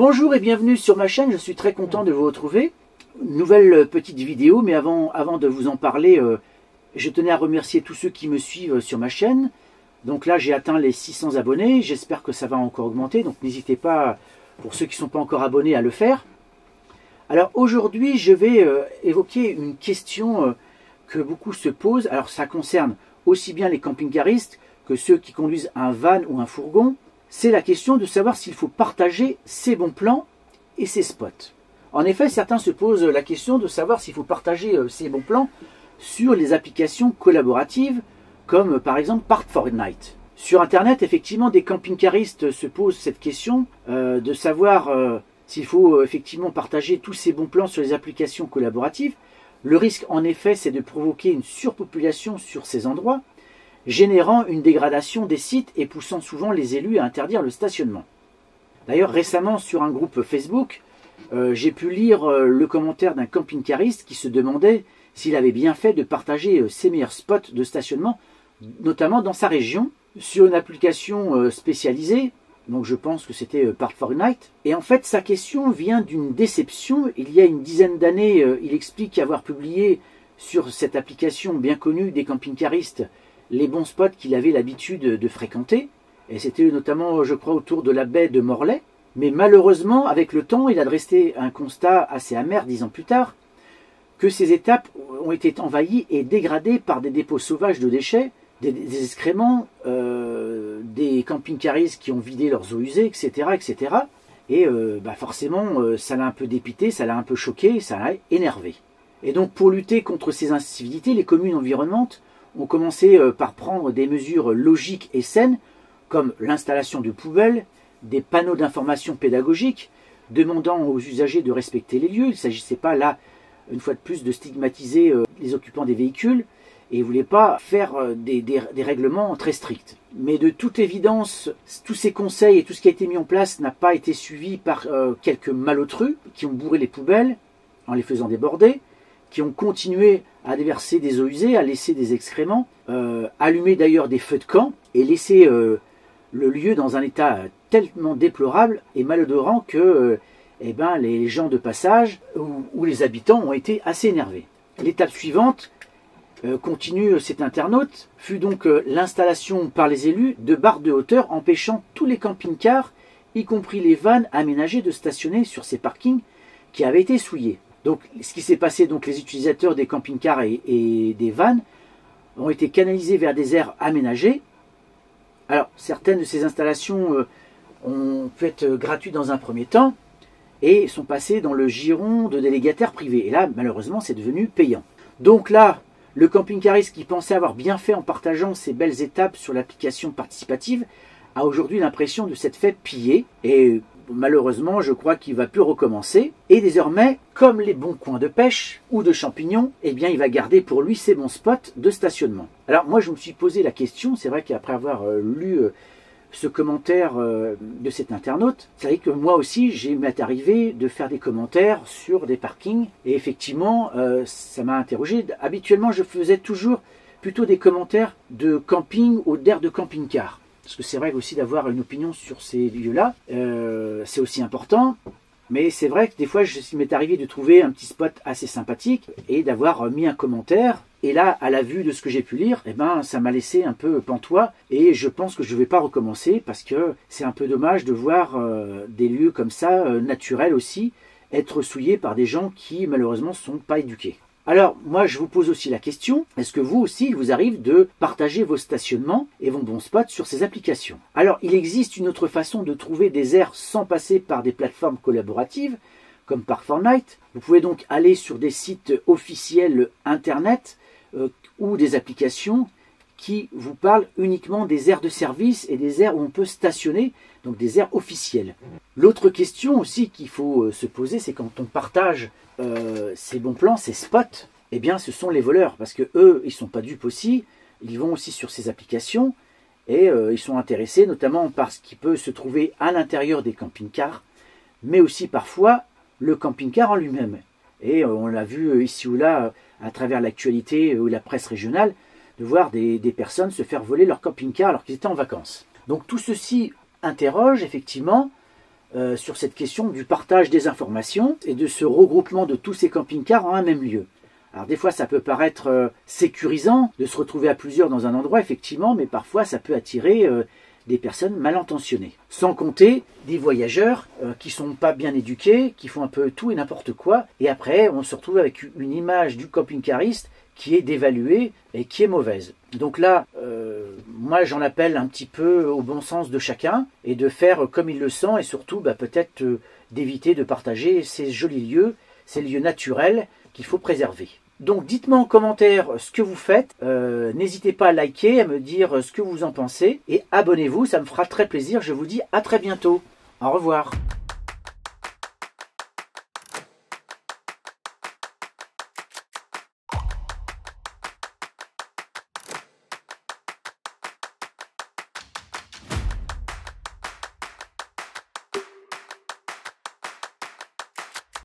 Bonjour et bienvenue sur ma chaîne, je suis très content de vous retrouver. Nouvelle petite vidéo, mais avant de vous en parler, je tenais à remercier tous ceux qui me suivent sur ma chaîne. Donc là j'ai atteint les 600 abonnés, j'espère que ça va encore augmenter, donc n'hésitez pas, pour ceux qui ne sont pas encore abonnés, à le faire. Alors aujourd'hui je vais évoquer une question que beaucoup se posent. Alors ça concerne aussi bien les camping-caristes que ceux qui conduisent un van ou un fourgon. C'est la question de savoir s'il faut partager ses bons plans et ses spots. En effet, certains se posent la question de savoir s'il faut partager ses bons plans sur les applications collaboratives, comme par exemple Park4Night. Sur Internet, effectivement, des camping-caristes se posent cette question de savoir s'il faut effectivement partager tous ces bons plans sur les applications collaboratives. Le risque, en effet, c'est de provoquer une surpopulation sur ces endroits, générant une dégradation des sites et poussant souvent les élus à interdire le stationnement. D'ailleurs, récemment, sur un groupe Facebook, j'ai pu lire le commentaire d'un camping-cariste qui se demandait s'il avait bien fait de partager ses meilleurs spots de stationnement, notamment dans sa région, sur une application spécialisée. Donc je pense que c'était Park4Night. Et en fait, sa question vient d'une déception. Il y a une dizaine d'années, il explique avoir publié sur cette application bien connue des camping-caristes les bons spots qu'il avait l'habitude de fréquenter. Et c'était notamment, je crois, autour de la baie de Morlaix. Mais malheureusement, avec le temps, il a dressé un constat assez amer 10 ans plus tard, que ces étapes ont été envahies et dégradées par des dépôts sauvages de déchets, des excréments, des camping-caristes qui ont vidé leurs eaux usées, etc. etc. Et forcément, ça l'a un peu dépité, ça l'a un peu choqué, ça l'a énervé. Et donc pour lutter contre ces incivilités, les communes environnantes ont commencé par prendre des mesures logiques et saines, comme l'installation de poubelles, des panneaux d'information pédagogiques, demandant aux usagers de respecter les lieux. Il ne s'agissait pas là, une fois de plus, de stigmatiser les occupants des véhicules, et ils ne voulaient pas faire des règlements très stricts. Mais de toute évidence, tous ces conseils et tout ce qui a été mis en place n'a pas été suivi par quelques malotrus qui ont bourré les poubelles en les faisant déborder, qui ont continué à déverser des eaux usées, à laisser des excréments, allumer d'ailleurs des feux de camp et laisser le lieu dans un état tellement déplorable et malodorant que les gens de passage ou les habitants ont été assez énervés. L'étape suivante, continue cet internaute, fut donc l'installation par les élus de barres de hauteur empêchant tous les camping-cars, y compris les vannes aménagées, de stationner sur ces parkings qui avaient été souillés. Donc ce qui s'est passé, donc les utilisateurs des camping-cars et des vannes ont été canalisés vers des aires aménagées. Alors certaines de ces installations ont pu être gratuites dans un premier temps et sont passées dans le giron de délégataires privés. Et là, malheureusement, c'est devenu payant. Donc là, le camping-cariste qui pensait avoir bien fait en partageant ces belles étapes sur l'application participative a aujourd'hui l'impression de s'être fait piller. Et malheureusement, je crois qu'il ne va plus recommencer. Et désormais, comme les bons coins de pêche ou de champignons, eh bien, il va garder pour lui ses bons spots de stationnement. Alors moi, je me suis posé la question, c'est vrai qu'après avoir lu ce commentaire de cet internaute, c'est vrai que moi aussi, j'ai m'est arrivé de faire des commentaires sur des parkings. Et effectivement, ça m'a interrogé. Habituellement, je faisais toujours plutôt des commentaires de camping ou d'aires de camping-car. Parce que c'est vrai aussi d'avoir une opinion sur ces lieux-là, c'est aussi important. Mais c'est vrai que des fois, il m'est arrivé de trouver un petit spot assez sympathique et d'avoir mis un commentaire. Et là, à la vue de ce que j'ai pu lire, ça m'a laissé un peu pantois. Et je pense que je ne vais pas recommencer parce que c'est un peu dommage de voir des lieux comme ça, naturels aussi, être souillés par des gens qui, malheureusement, ne sont pas éduqués. Alors, moi, je vous pose aussi la question, est-ce que vous aussi, il vous arrive de partager vos stationnements et vos bons spots sur ces applications? Alors, il existe une autre façon de trouver des aires sans passer par des plateformes collaboratives, comme Park4Night. Vous pouvez donc aller sur des sites officiels Internet ou des applications qui vous parlent uniquement des aires de service et des aires où on peut stationner, donc des aires officielles. L'autre question aussi qu'il faut se poser, c'est quand on partage ces bons plans, ces spots, eh bien ce sont les voleurs, parce que eux, ils ne sont pas dupes aussi, ils vont aussi sur ces applications et ils sont intéressés notamment par ce qui peut se trouver à l'intérieur des camping-cars, mais aussi parfois le camping-car en lui-même. Et on l'a vu ici ou là à travers l'actualité ou la presse régionale, de voir des personnes se faire voler leur camping-car alors qu'ils étaient en vacances. Donc tout ceci interroge effectivement sur cette question du partage des informations et de ce regroupement de tous ces camping-cars en un même lieu. Alors des fois ça peut paraître sécurisant de se retrouver à plusieurs dans un endroit effectivement, mais parfois ça peut attirer des personnes mal intentionnées. Sans compter des voyageurs qui sont pas bien éduqués, qui font un peu tout et n'importe quoi, et après on se retrouve avec une image du camping-cariste qui est dévaluée et qui est mauvaise. Donc là, moi j'en appelle un petit peu au bon sens de chacun, et de faire comme il le sent, et surtout peut-être d'éviter de partager ces jolis lieux, ces lieux naturels qu'il faut préserver. Donc dites-moi en commentaire ce que vous faites, n'hésitez pas à liker, à me dire ce que vous en pensez, et abonnez-vous, ça me fera très plaisir, je vous dis à très bientôt. Au revoir.